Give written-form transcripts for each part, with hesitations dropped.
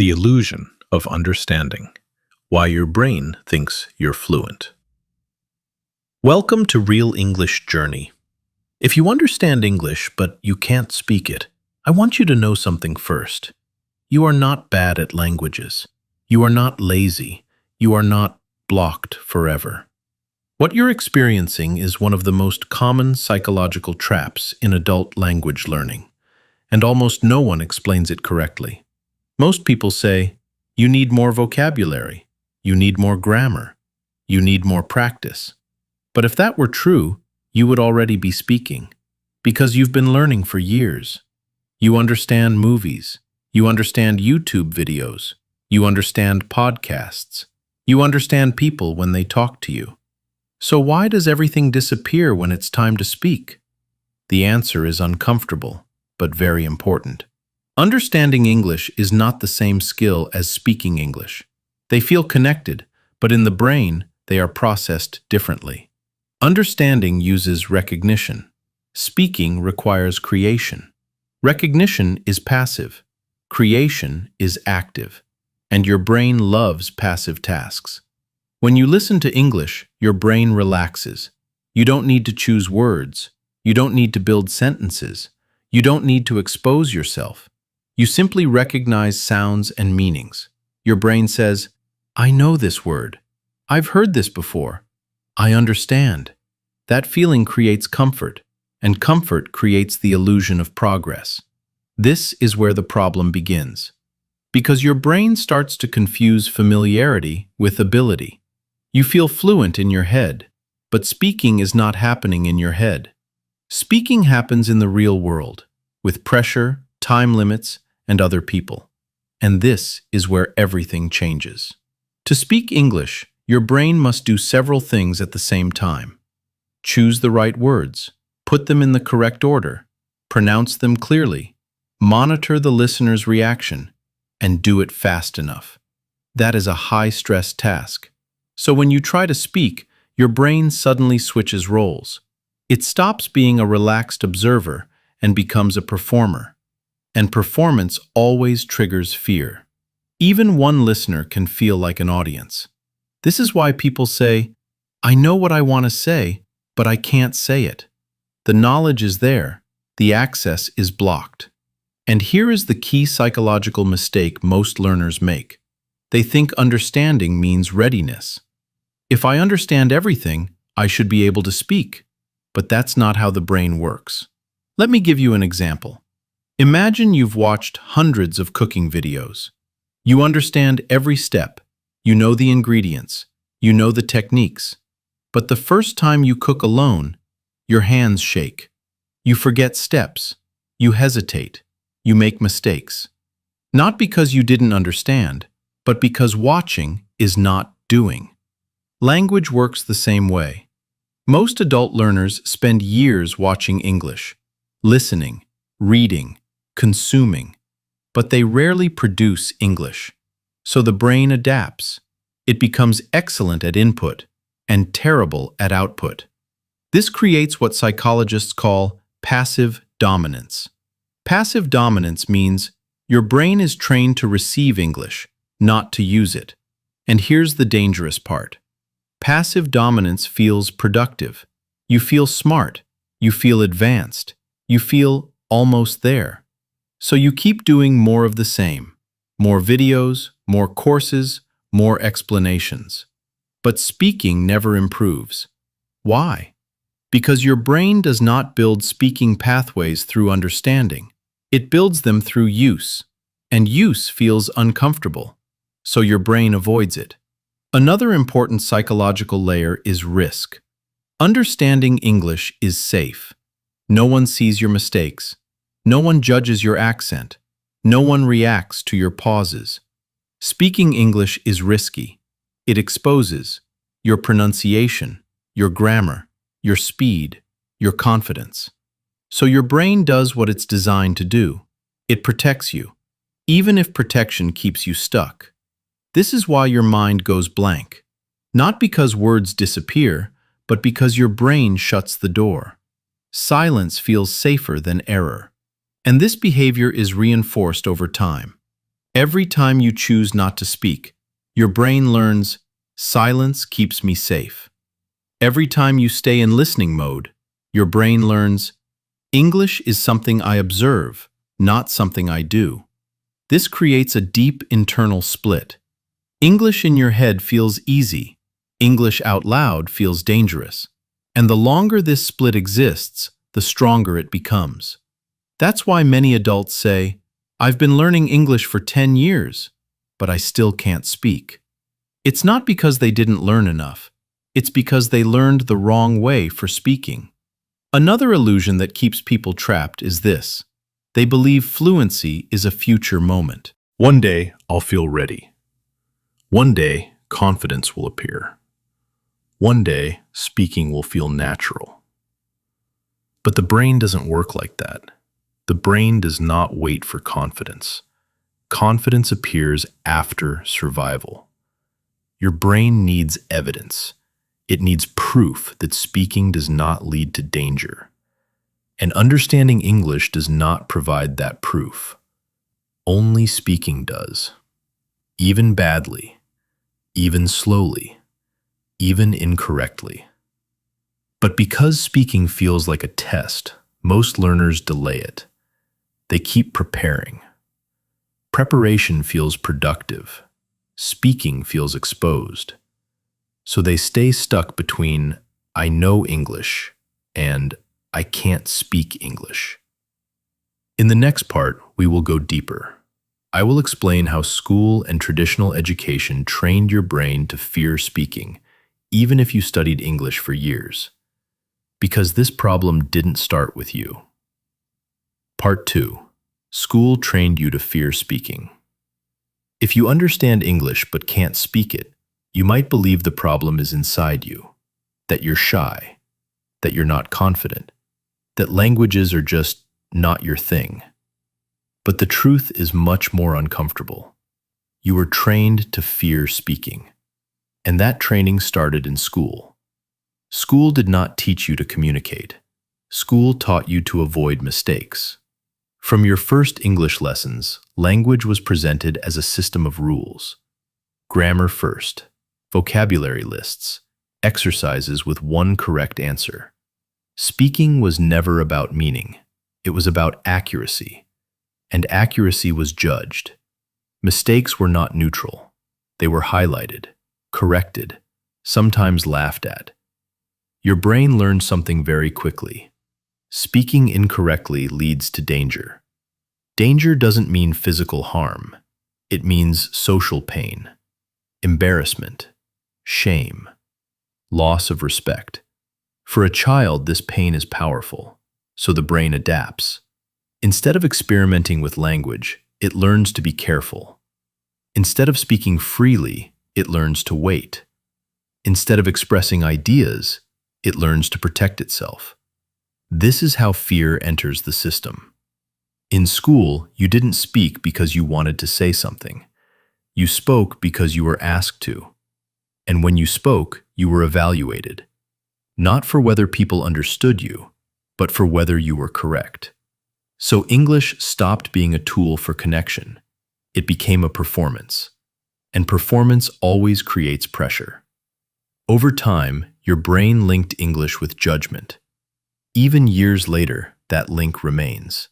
The illusion of understanding. Why your brain thinks you're fluent. Welcome to Real English Journey. If you understand English but you can't speak it, I want you to know something first. You are not bad at languages. You are not lazy. You are not blocked forever. What you're experiencing is one of the most common psychological traps in adult language learning, and almost no one explains it correctly. Most people say, you need more vocabulary, you need more grammar, you need more practice. But if that were true, you would already be speaking, because you've been learning for years. You understand movies, you understand YouTube videos, you understand podcasts, you understand people when they talk to you. So why does everything disappear when it's time to speak? The answer is uncomfortable, but very important. Understanding English is not the same skill as speaking English. They feel connected, but in the brain, they are processed differently. Understanding uses recognition. Speaking requires creation. Recognition is passive. Creation is active. And your brain loves passive tasks. When you listen to English, your brain relaxes. You don't need to choose words. You don't need to build sentences. You don't need to expose yourself. You simply recognize sounds and meanings. Your brain says, I know this word. I've heard this before. I understand. That feeling creates comfort, and comfort creates the illusion of progress. This is where the problem begins, because your brain starts to confuse familiarity with ability. You feel fluent in your head, but speaking is not happening in your head. Speaking happens in the real world, with pressure, time limits, and other people. And this is where everything changes. To speak English, your brain must do several things at the same time. Choose the right words, put them in the correct order, pronounce them clearly, monitor the listener's reaction, and do it fast enough. That is a high-stress task. So when you try to speak, your brain suddenly switches roles. It stops being a relaxed observer and becomes a performer. And performance always triggers fear. Even one listener can feel like an audience. This is why people say, I know what I want to say, but I can't say it. The knowledge is there, the access is blocked. And here is the key psychological mistake most learners make. They think understanding means readiness. If I understand everything, I should be able to speak. But that's not how the brain works. Let me give you an example. Imagine you've watched hundreds of cooking videos. You understand every step. You know the ingredients. You know the techniques. But the first time you cook alone, your hands shake. You forget steps. You hesitate. You make mistakes. Not because you didn't understand, but because watching is not doing. Language works the same way. Most adult learners spend years watching English, listening, reading, consuming, but they rarely produce English. So the brain adapts. It becomes excellent at input and terrible at output. This creates what psychologists call passive dominance. Passive dominance means your brain is trained to receive English, not to use it. And here's the dangerous part. Passive dominance feels productive. You feel smart. You feel advanced. You feel almost there. So you keep doing more of the same. More videos, more courses, more explanations. But speaking never improves. Why? Because your brain does not build speaking pathways through understanding. It builds them through use. And use feels uncomfortable. So your brain avoids it. Another important psychological layer is risk. Understanding English is safe. No one sees your mistakes. No one judges your accent. No one reacts to your pauses. Speaking English is risky. It exposes your pronunciation, your grammar, your speed, your confidence. So your brain does what it's designed to do. It protects you, even if protection keeps you stuck. This is why your mind goes blank. Not because words disappear, but because your brain shuts the door. Silence feels safer than error. And this behavior is reinforced over time. Every time you choose not to speak, your brain learns, silence keeps me safe. Every time you stay in listening mode, your brain learns, English is something I observe, not something I do. This creates a deep internal split. English in your head feels easy. English out loud feels dangerous. And the longer this split exists, the stronger it becomes. That's why many adults say, I've been learning English for 10 years, but I still can't speak. It's not because they didn't learn enough. It's because they learned the wrong way for speaking. Another illusion that keeps people trapped is this. They believe fluency is a future moment. One day, I'll feel ready. One day, confidence will appear. One day, speaking will feel natural. But the brain doesn't work like that. The brain does not wait for confidence. Confidence appears after survival. Your brain needs evidence. It needs proof that speaking does not lead to danger. And understanding English does not provide that proof. Only speaking does. Even badly, even slowly, even incorrectly. But because speaking feels like a test, most learners delay it. They keep preparing. Preparation feels productive. Speaking feels exposed. So they stay stuck between I know English and I can't speak English. In the next part, we will go deeper. I will explain how school and traditional education trained your brain to fear speaking, even if you studied English for years. Because this problem didn't start with you. Part 2. School trained you to fear speaking. If you understand English but can't speak it, you might believe the problem is inside you, that you're shy, that you're not confident, that languages are just not your thing. But the truth is much more uncomfortable. You were trained to fear speaking, and that training started in school. School did not teach you to communicate. School taught you to avoid mistakes. From your first English lessons, language was presented as a system of rules. Grammar first, vocabulary lists, exercises with one correct answer. Speaking was never about meaning. It was about accuracy. And accuracy was judged. Mistakes were not neutral. They were highlighted, corrected, sometimes laughed at. Your brain learned something very quickly. Speaking incorrectly leads to danger. Danger doesn't mean physical harm. It means social pain, embarrassment, shame, loss of respect. For a child, this pain is powerful, so the brain adapts. Instead of experimenting with language, it learns to be careful. Instead of speaking freely, it learns to wait. Instead of expressing ideas, it learns to protect itself. This is how fear enters the system. In school, you didn't speak because you wanted to say something. You spoke because you were asked to. And when you spoke, you were evaluated. Not for whether people understood you, but for whether you were correct. So English stopped being a tool for connection. It became a performance. And performance always creates pressure. Over time, your brain linked English with judgment. Even years later, that link remains.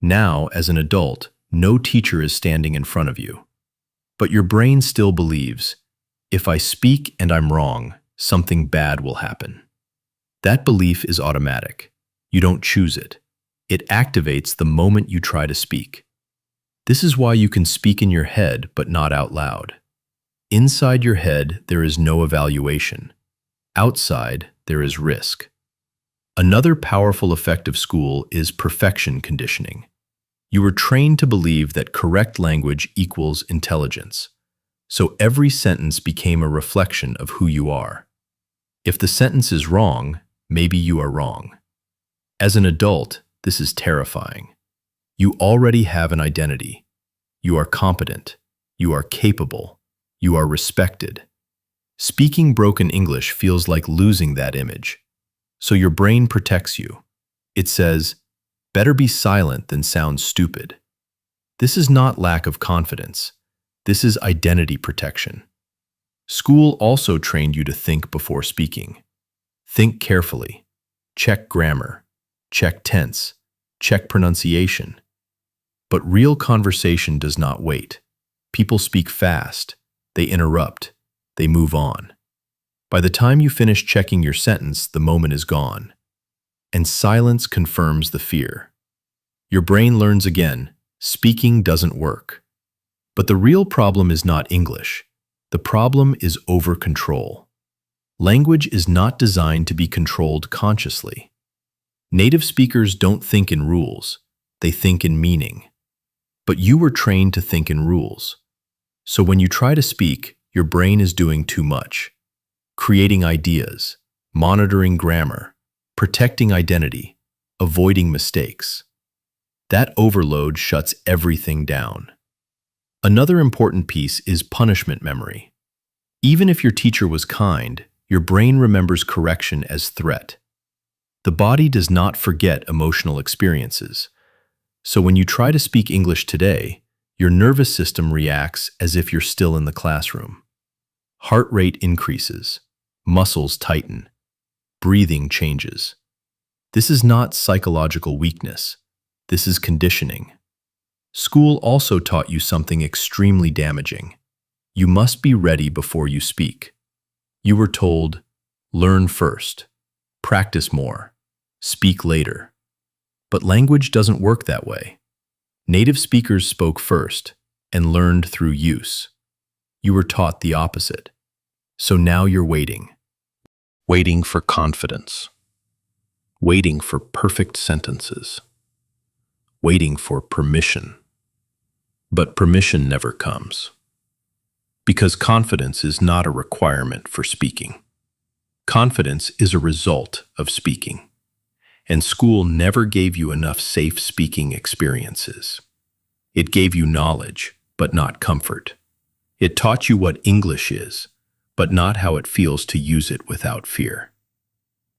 Now, as an adult, no teacher is standing in front of you. But your brain still believes, if I speak and I'm wrong, something bad will happen. That belief is automatic. You don't choose it. It activates the moment you try to speak. This is why you can speak in your head but not out loud. Inside your head, there is no evaluation. Outside, there is risk. Another powerful effect of school is perfection conditioning. You were trained to believe that correct language equals intelligence. So every sentence became a reflection of who you are. If the sentence is wrong, maybe you are wrong. As an adult, this is terrifying. You already have an identity. You are competent. You are capable. You are respected. Speaking broken English feels like losing that image. So your brain protects you. It says, better be silent than sound stupid. This is not lack of confidence. This is identity protection. School also trained you to think before speaking. Think carefully. Check grammar. Check tense. Check pronunciation. But real conversation does not wait. People speak fast. They interrupt. They move on. By the time you finish checking your sentence, the moment is gone. And silence confirms the fear. Your brain learns again, speaking doesn't work. But the real problem is not English. The problem is over-control. Language is not designed to be controlled consciously. Native speakers don't think in rules. They think in meaning. But you were trained to think in rules. So when you try to speak, your brain is doing too much. Creating ideas, monitoring grammar, protecting identity, avoiding mistakes. That overload shuts everything down. Another important piece is punishment memory. Even if your teacher was kind, your brain remembers correction as threat. The body does not forget emotional experiences. So when you try to speak English today, your nervous system reacts as if you're still in the classroom. Heart rate increases, muscles tighten, breathing changes. This is not psychological weakness. This is conditioning. School also taught you something extremely damaging. You must be ready before you speak. You were told, learn first, practice more, speak later. But language doesn't work that way. Native speakers spoke first and learned through use. You were taught the opposite. So now you're waiting. Waiting for confidence. Waiting for perfect sentences. Waiting for permission. But permission never comes. Because confidence is not a requirement for speaking. Confidence is a result of speaking. And school never gave you enough safe speaking experiences. It gave you knowledge, but not comfort. It taught you what English is, but not how it feels to use it without fear.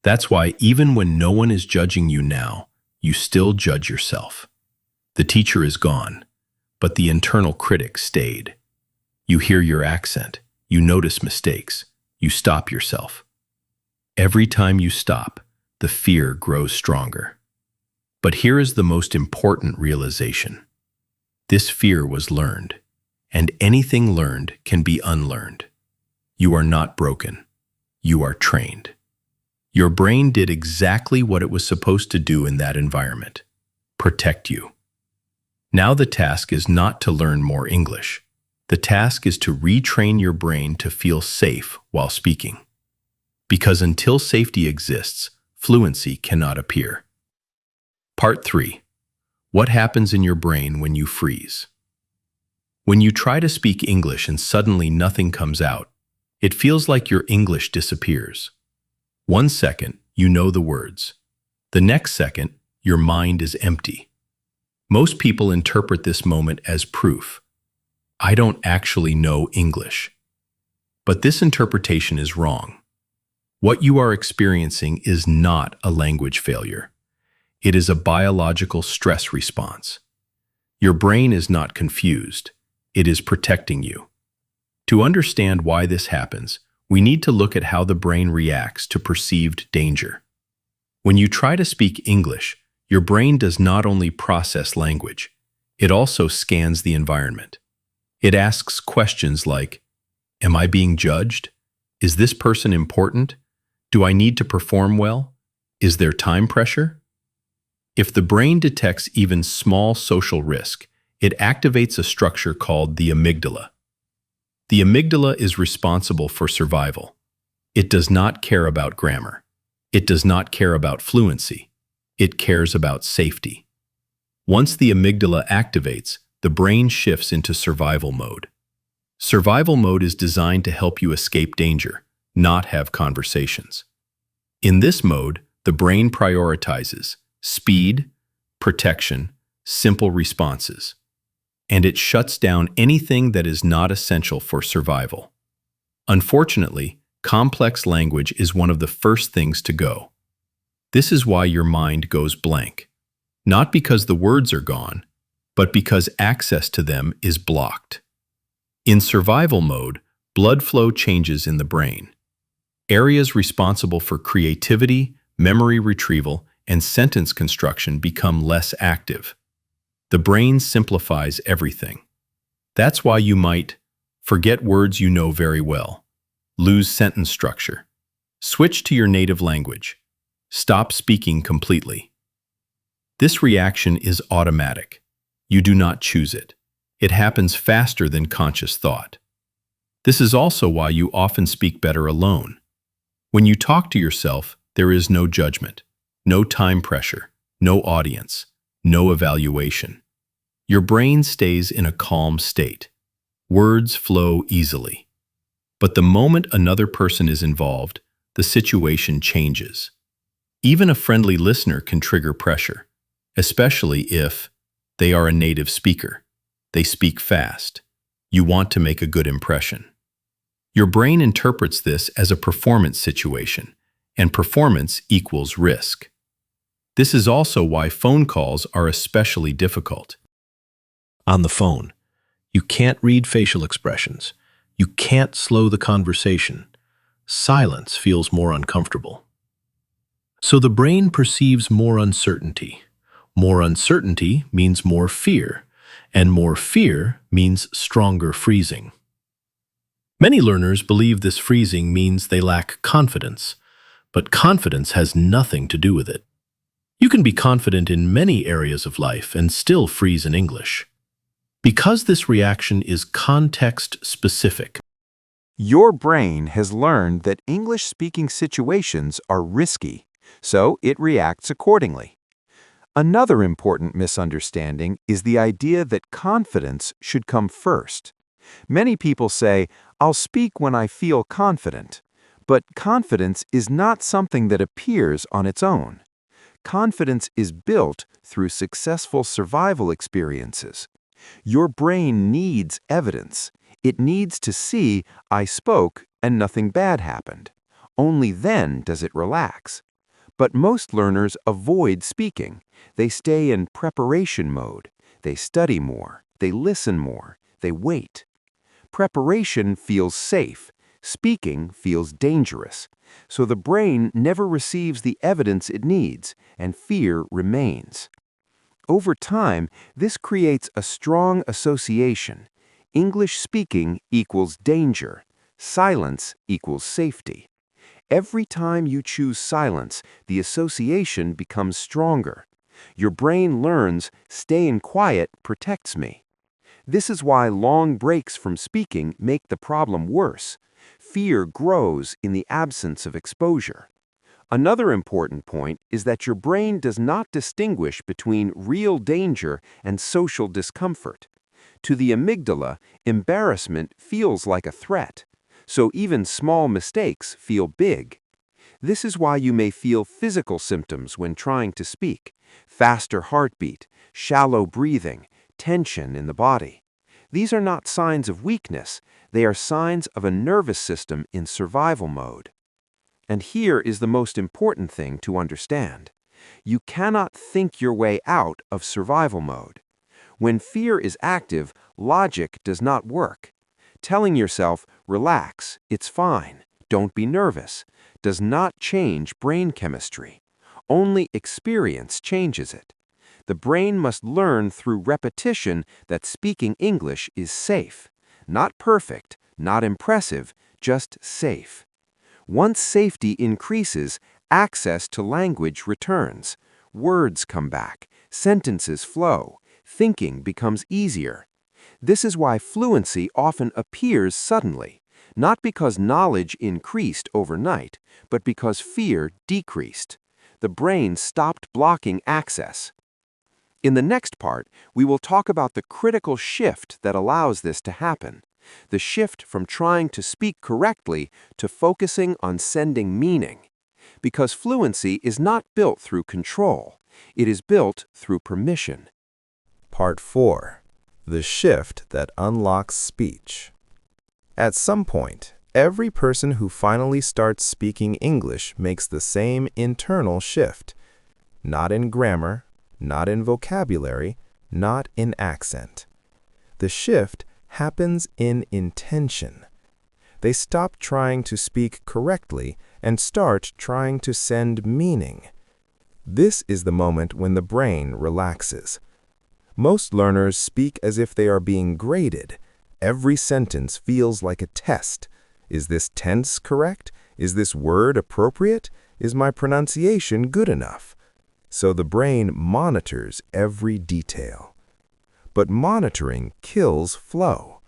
That's why even when no one is judging you now, you still judge yourself. The teacher is gone, but the internal critic stayed. You hear your accent, you notice mistakes, you stop yourself. Every time you stop, the fear grows stronger. But here is the most important realization. This fear was learned, and anything learned can be unlearned. You are not broken. You are trained. Your brain did exactly what it was supposed to do in that environment: protect you. Now the task is not to learn more English. The task is to retrain your brain to feel safe while speaking. Because until safety exists, fluency cannot appear. Part 3. What happens in your brain when you freeze? When you try to speak English and suddenly nothing comes out, it feels like your English disappears. 1 second, you know the words. The next second, your mind is empty. Most people interpret this moment as proof. I don't actually know English. But this interpretation is wrong. What you are experiencing is not a language failure. It is a biological stress response. Your brain is not confused. It is protecting you. To understand why this happens, we need to look at how the brain reacts to perceived danger. When you try to speak English, your brain does not only process language, it also scans the environment. It asks questions like, am I being judged? Is this person important? Do I need to perform well? Is there time pressure? If the brain detects even small social risk, it activates a structure called the amygdala. The amygdala is responsible for survival. It does not care about grammar. It does not care about fluency. It cares about safety. Once the amygdala activates, the brain shifts into survival mode. Survival mode is designed to help you escape danger, not have conversations. In this mode, the brain prioritizes speed, protection, simple responses, and it shuts down anything that is not essential for survival. Unfortunately, complex language is one of the first things to go. This is why your mind goes blank. Not because the words are gone, but because access to them is blocked. In survival mode, blood flow changes in the brain. Areas responsible for creativity, memory retrieval, and sentence construction become less active. The brain simplifies everything. That's why you might forget words you know very well, lose sentence structure, switch to your native language, stop speaking completely. This reaction is automatic. You do not choose it. It happens faster than conscious thought. This is also why you often speak better alone. When you talk to yourself, there is no judgment, no time pressure, no audience, no evaluation. Your brain stays in a calm state. Words flow easily. But the moment another person is involved, the situation changes. Even a friendly listener can trigger pressure, especially if they are a native speaker. They speak fast. You want to make a good impression. Your brain interprets this as a performance situation, and performance equals risk. This is also why phone calls are especially difficult. On the phone, you can't read facial expressions. You can't slow the conversation. Silence feels more uncomfortable. So the brain perceives more uncertainty. More uncertainty means more fear, and more fear means stronger freezing. Many learners believe this freezing means they lack confidence, but confidence has nothing to do with it. You can be confident in many areas of life and still freeze in English. Because this reaction is context-specific. Your brain has learned that English-speaking situations are risky, so it reacts accordingly. Another important misunderstanding is the idea that confidence should come first. Many people say, "I'll speak when I feel confident." But confidence is not something that appears on its own. Confidence is built through successful survival experiences. Your brain needs evidence. It needs to see, "I spoke and nothing bad happened." Only then does it relax. But most learners avoid speaking. They stay in preparation mode. They study more. They listen more. They wait. Preparation feels safe. Speaking feels dangerous. So the brain never receives the evidence it needs, and fear remains. Over time, this creates a strong association. English speaking equals danger. Silence equals safety. Every time you choose silence, the association becomes stronger. Your brain learns, staying quiet protects me. This is why long breaks from speaking make the problem worse. Fear grows in the absence of exposure. Another important point is that your brain does not distinguish between real danger and social discomfort. To the amygdala, embarrassment feels like a threat, so even small mistakes feel big. This is why you may feel physical symptoms when trying to speak: faster heartbeat, shallow breathing, tension in the body. These are not signs of weakness, they are signs of a nervous system in survival mode. And here is the most important thing to understand. You cannot think your way out of survival mode. When fear is active, logic does not work. Telling yourself, "Relax, it's fine, don't be nervous," does not change brain chemistry. Only experience changes it. The brain must learn through repetition that speaking English is safe. Not perfect, not impressive, just safe. Once safety increases, access to language returns. Words come back, sentences flow, thinking becomes easier. This is why fluency often appears suddenly, not because knowledge increased overnight, but because fear decreased. The brain stopped blocking access. In the next part, we will talk about the critical shift that allows this to happen. The shift from trying to speak correctly to focusing on sending meaning. Because fluency is not built through control, it is built through permission. Part 4. The shift that unlocks speech. At some point, every person who finally starts speaking English makes the same internal shift. Not in grammar, not in vocabulary, not in accent. The shift happens in intention. They stop trying to speak correctly and start trying to send meaning. This is the moment when the brain relaxes. Most learners speak as if they are being graded. Every sentence feels like a test. Is this tense correct? Is this word appropriate? Is my pronunciation good enough? So the brain monitors every detail. But monitoring kills flow.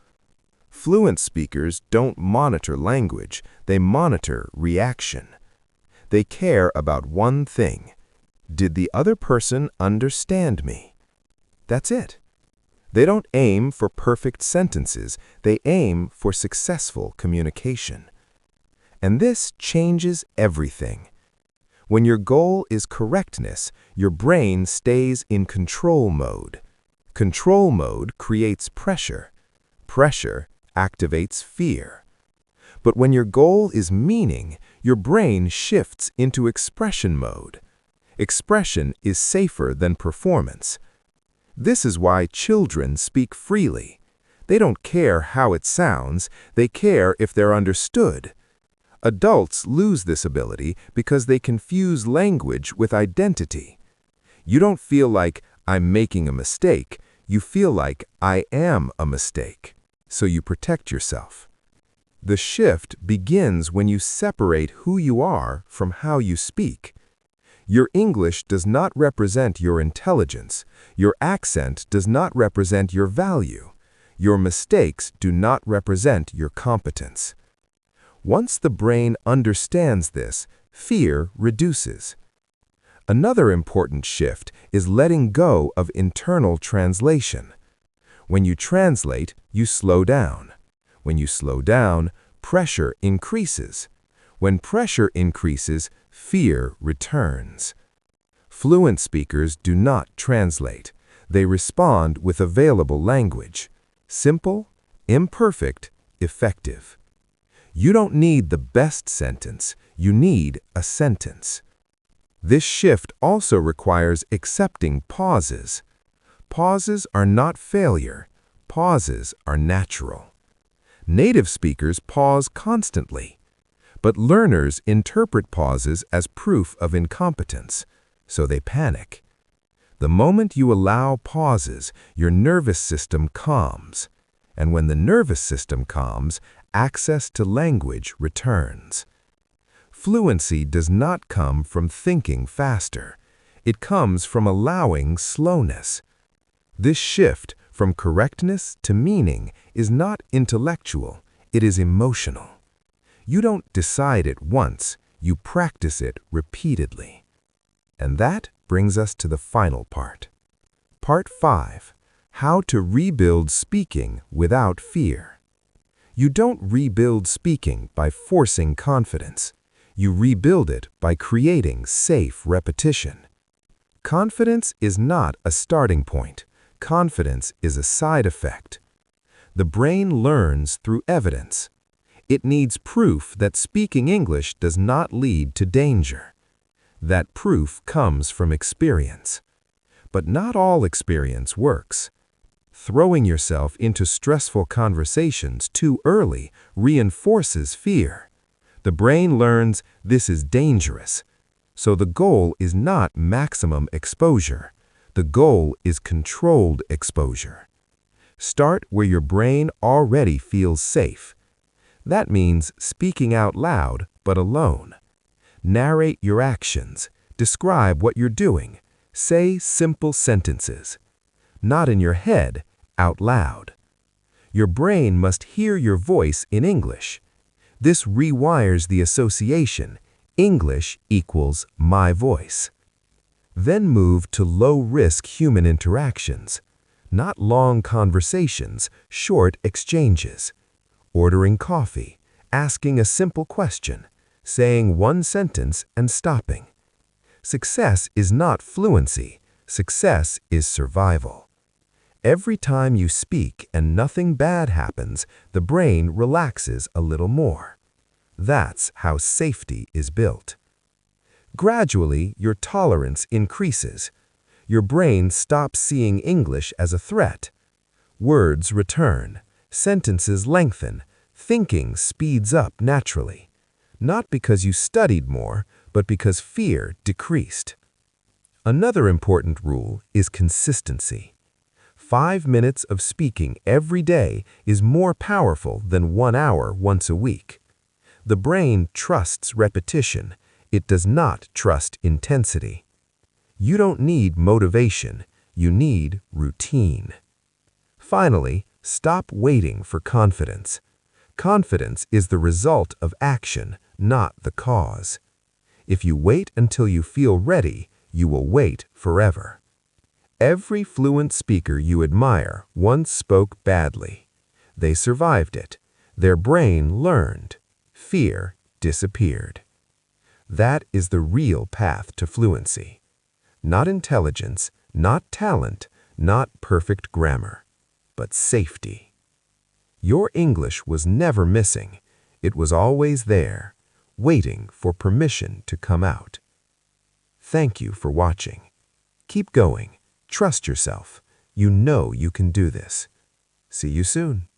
Fluent speakers don't monitor language, they monitor reaction. They care about one thing. Did the other person understand me? That's it. They don't aim for perfect sentences, they aim for successful communication. And this changes everything. When your goal is correctness, your brain stays in control mode. Control mode creates pressure. Pressure activates fear. But when your goal is meaning, your brain shifts into expression mode. Expression is safer than performance. This is why children speak freely. They don't care how it sounds, they care if they're understood. Adults lose this ability because they confuse language with identity. You don't feel like, I'm making a mistake. You feel like, I am a mistake. So you protect yourself. The shift begins when you separate who you are from how you speak. Your English does not represent your intelligence. Your accent does not represent your value. Your mistakes do not represent your competence. Once the brain understands this, fear reduces. Another important shift is letting go of internal translation. When you translate, you slow down. When you slow down, pressure increases. When pressure increases, fear returns. Fluent speakers do not translate. They respond with available language. Simple, imperfect, effective. You don't need the best sentence, you need a sentence. This shift also requires accepting pauses. Pauses are not failure. Pauses are natural. Native speakers pause constantly, but learners interpret pauses as proof of incompetence, so they panic. The moment you allow pauses, your nervous system calms. And when the nervous system calms, access to language returns. Fluency does not come from thinking faster. It comes from allowing slowness. This shift from correctness to meaning is not intellectual, it is emotional. You don't decide it once, you practice it repeatedly. And that brings us to the final part. Part 5. How to rebuild speaking without fear. You don't rebuild speaking by forcing confidence. You rebuild it by creating safe repetition. Confidence is not a starting point. Confidence is a side effect. The brain learns through evidence. It needs proof that speaking English does not lead to danger. That proof comes from experience. But not all experience works. Throwing yourself into stressful conversations too early reinforces fear. The brain learns this is dangerous. So the goal is not maximum exposure. The goal is controlled exposure. Start where your brain already feels safe. That means speaking out loud, but alone. Narrate your actions. Describe what you're doing. Say simple sentences. Not in your head, out loud. Your brain must hear your voice in English. This rewires the association. English equals my voice. Then move to low-risk human interactions. Not long conversations, short exchanges. Ordering coffee, asking a simple question, saying one sentence and stopping. Success is not fluency. Success is survival. Every time you speak and nothing bad happens, the brain relaxes a little more. That's how safety is built. Gradually, your tolerance increases. Your brain stops seeing English as a threat. Words return, sentences lengthen, thinking speeds up naturally. Not because you studied more, but because fear decreased. Another important rule is consistency. 5 minutes of speaking every day is more powerful than 1 hour once a week. The brain trusts repetition. It does not trust intensity. You don't need motivation. You need routine. Finally, stop waiting for confidence. Confidence is the result of action, not the cause. If you wait until you feel ready, you will wait forever. Every fluent speaker you admire once spoke badly. They survived it. Their brain learned. Fear disappeared. That is the real path to fluency. Not intelligence, not talent, not perfect grammar, but safety. Your English was never missing. It was always there, waiting for permission to come out. Thank you for watching. Keep going. Trust yourself. You know you can do this. See you soon.